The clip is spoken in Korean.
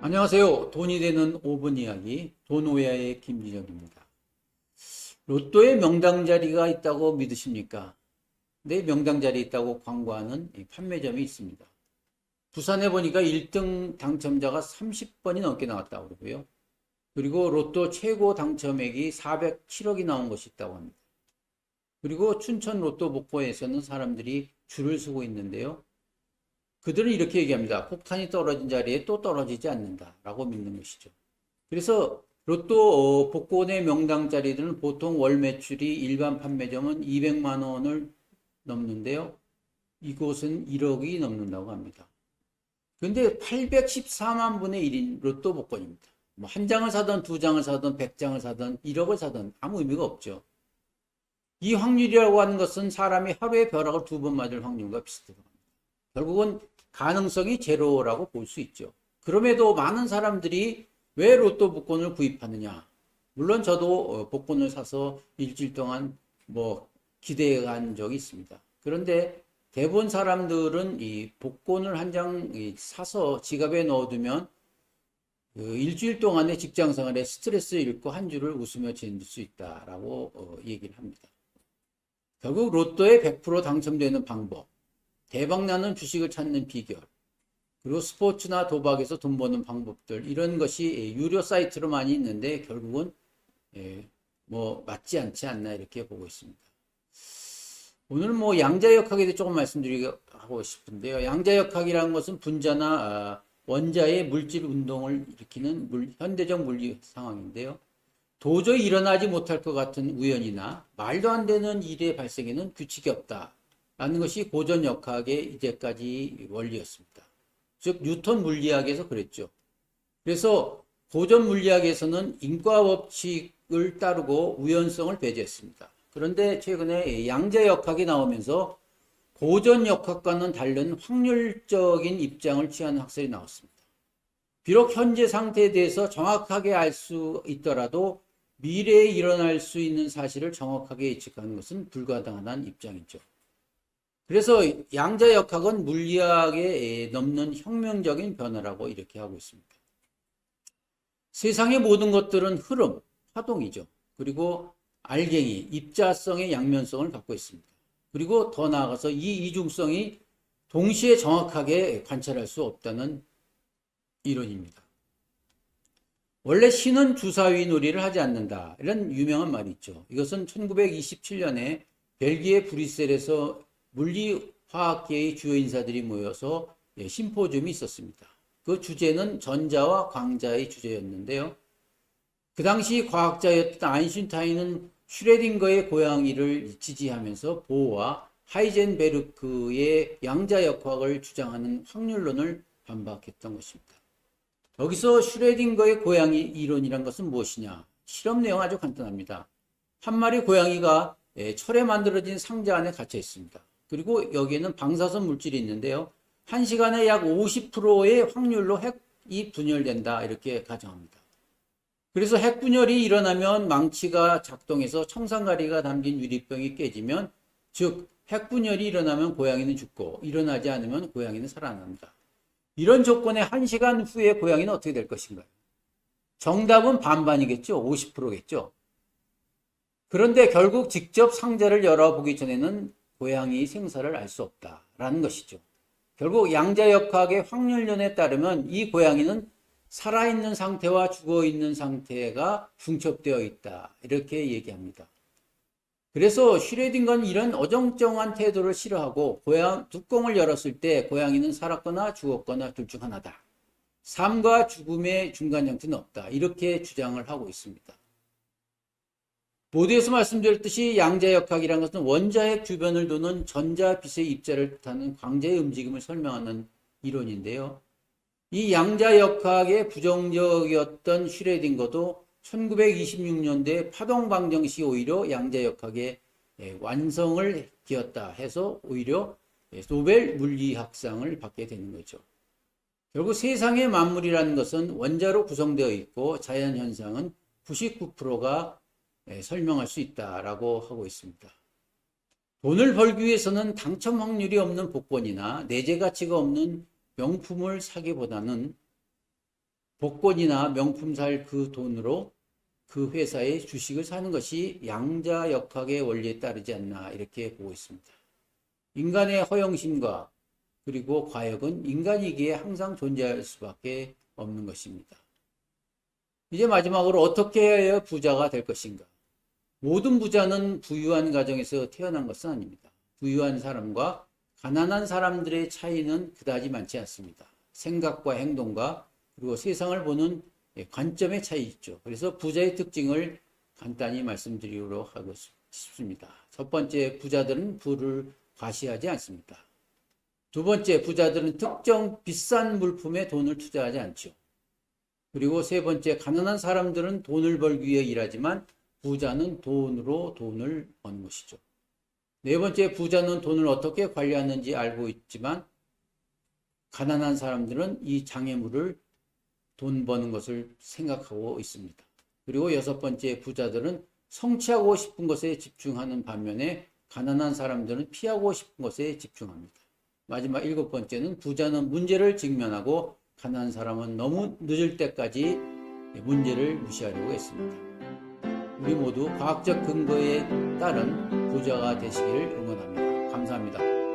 안녕하세요. 돈이 되는 5분 이야기 돈오야의 김진혁입니다. 로또에 명당 자리가 있다고 믿으십니까? 네, 명당 자리 있다고 광고하는 이 판매점이 있습니다. 부산에 보니까 1등 당첨자가 30번이 넘게 나왔다고 그러고요. 그리고 로또 최고 당첨액이 407억이 나온 것이 있다고 합니다. 그리고 춘천 로또 복고에서는 사람들이 줄을 서고 있는데요. 그들은 이렇게 얘기합니다. 폭탄이 떨어진 자리에 또 떨어지지 않는다라고 믿는 것이죠. 그래서 로또 복권의 명당 자리들은 보통 월 매출이 일반 판매점은 200만 원을 넘는데요. 이곳은 1억이 넘는다고 합니다. 그런데 814만 분의 1인 로또 복권입니다. 뭐 한 장을 사든 두 장을 사든 100장을 사든 1억을 사든 아무 의미가 없죠. 이 확률이라고 하는 것은 사람이 하루에 벼락을 2번 맞을 확률과 비슷하다고 합니다. 결국은 가능성이 제로라고 볼 수 있죠. 그럼에도 많은 사람들이 왜 로또 복권을 구입하느냐. 물론 저도 복권을 사서 일주일 동안 기대해 간 적이 있습니다. 그런데 대부분 사람들은 이 복권을 한 장 사서 지갑에 넣어두면 일주일 동안의 직장 생활에 스트레스 잃고 한 주를 웃으며 지낼 수 있다라고 얘기를 합니다. 결국 로또에 100% 당첨되는 방법, 대박나는 주식을 찾는 비결, 그리고 스포츠나 도박에서 돈 버는 방법들, 이런 것이 유료 사이트로 많이 있는데 결국은 맞지 않지 않나 이렇게 보고 있습니다. 오늘 양자역학에 대해 조금 말씀드리고 싶은데요. 양자역학이라는 것은 분자나 원자의 물질 운동을 일으키는 현대적 물리 상황인데요. 도저히 일어나지 못할 것 같은 우연이나 말도 안 되는 일의 발생에는 규칙이 없다 라는 것이 고전 역학의 이제까지 원리였습니다. 즉 뉴턴 물리학에서 그랬죠. 그래서 고전 물리학에서는 인과 법칙을 따르고 우연성을 배제했습니다. 그런데 최근에 양자역학이 나오면서 고전 역학과는 다른 확률적인 입장을 취하는 학설이 나왔습니다. 비록 현재 상태에 대해서 정확하게 알 수 있더라도 미래에 일어날 수 있는 사실을 정확하게 예측하는 것은 불가능한 입장이죠. 그래서 양자역학은 물리학에 넘는 혁명적인 변화라고 이렇게 하고 있습니다. 세상의 모든 것들은 흐름, 파동이죠. 그리고 알갱이, 입자성의 양면성을 갖고 있습니다. 그리고 더 나아가서 이 이중성이 동시에 정확하게 관찰할 수 없다는 이론입니다. 원래 신은 주사위 놀이를 하지 않는다. 이런 유명한 말이 있죠. 이것은 1927년에 벨기에 브뤼셀에서 물리화학계의 주요 인사들이 모여서 심포지움이 있었습니다. 그 주제는 전자와 광자의 주제였는데요. 그 당시 과학자였던 아인슈타인은 슈레딩거의 고양이를 지지하면서 보어와 하이젠베르크의 양자역학을 주장하는 확률론을 반박했던 것입니다. 여기서 슈레딩거의 고양이 이론이란 것은 무엇이냐? 실험 내용 아주 간단합니다. 한 마리 고양이가 철에 만들어진 상자 안에 갇혀 있습니다. 그리고 여기에는 방사선 물질이 있는데요. 1시간에 약 50%의 확률로 핵이 분열된다 이렇게 가정합니다. 그래서 핵 분열이 일어나면 망치가 작동해서 청산가리가 담긴 유리병이 깨지면, 즉 핵 분열이 일어나면 고양이는 죽고 일어나지 않으면 고양이는 살아납니다. 이런 조건에 1시간 후에 고양이는 어떻게 될 것인가요? 정답은 반반이겠죠. 50%겠죠. 그런데 결국 직접 상자를 열어보기 전에는 고양이 생사를 알 수 없다라는 것이죠. 결국 양자역학의 확률론에 따르면 이 고양이는 살아있는 상태와 죽어있는 상태가 중첩되어 있다 이렇게 얘기합니다. 그래서 슈레딩거는 이런 어정쩡한 태도를 싫어하고 뚜껑을 열었을 때 고양이는 살았거나 죽었거나 둘 중 하나다. 삶과 죽음의 중간 형태는 없다. 이렇게 주장을 하고 있습니다. 모두에서 말씀드렸듯이 양자역학이라는 것은 원자핵 주변을 도는 전자빛의 입자를 뜻하는 광자의 움직임을 설명하는 이론인데요. 이 양자역학에 부정적이었던 슈레딩거도 1926년도에 파동방정 시 오히려 양자역학의 완성을 기었다 해서 오히려 노벨 물리학상을 받게 되는 거죠. 결국 세상의 만물이라는 것은 원자로 구성되어 있고 자연현상은 99%가 설명할 수 있다라고 하고 있습니다. 돈을 벌기 위해서는 당첨 확률이 없는 복권이나 내재 가치가 없는 명품을 사기보다는 복권이나 명품 살 그 돈으로 그 회사의 주식을 사는 것이 양자역학의 원리에 따르지 않나 이렇게 보고 있습니다. 인간의 허영심과 그리고 과욕은 인간이기에 항상 존재할 수밖에 없는 것입니다. 이제 마지막으로 어떻게 해야 부자가 될 것인가? 모든 부자는 부유한 가정에서 태어난 것은 아닙니다. 부유한 사람과 가난한 사람들의 차이는 그다지 많지 않습니다. 생각과 행동과 그리고 세상을 보는 관점의 차이 있죠. 그래서 부자의 특징을 간단히 말씀드리도록 하고 싶습니다. 첫 번째, 부자들은 부를 과시하지 않습니다. 두 번째, 부자들은 특정 비싼 물품에 돈을 투자하지 않죠. 그리고 세 번째, 가난한 사람들은 돈을 벌기 위해 일하지만 부자는 돈으로 돈을 버는 것이죠. 네 번째, 부자는 돈을 어떻게 관리하는지 알고 있지만 가난한 사람들은 이 장애물을 돈 버는 것을 생각하고 있습니다. 그리고 여섯 번째, 부자들은 성취하고 싶은 것에 집중하는 반면에 가난한 사람들은 피하고 싶은 것에 집중합니다. 마지막 일곱 번째는 부자는 문제를 직면하고 가난한 사람은 너무 늦을 때까지 문제를 무시하려고 했습니다. 우리 모두 과학적 근거에 따른 부자가 되시기를 응원합니다. 감사합니다.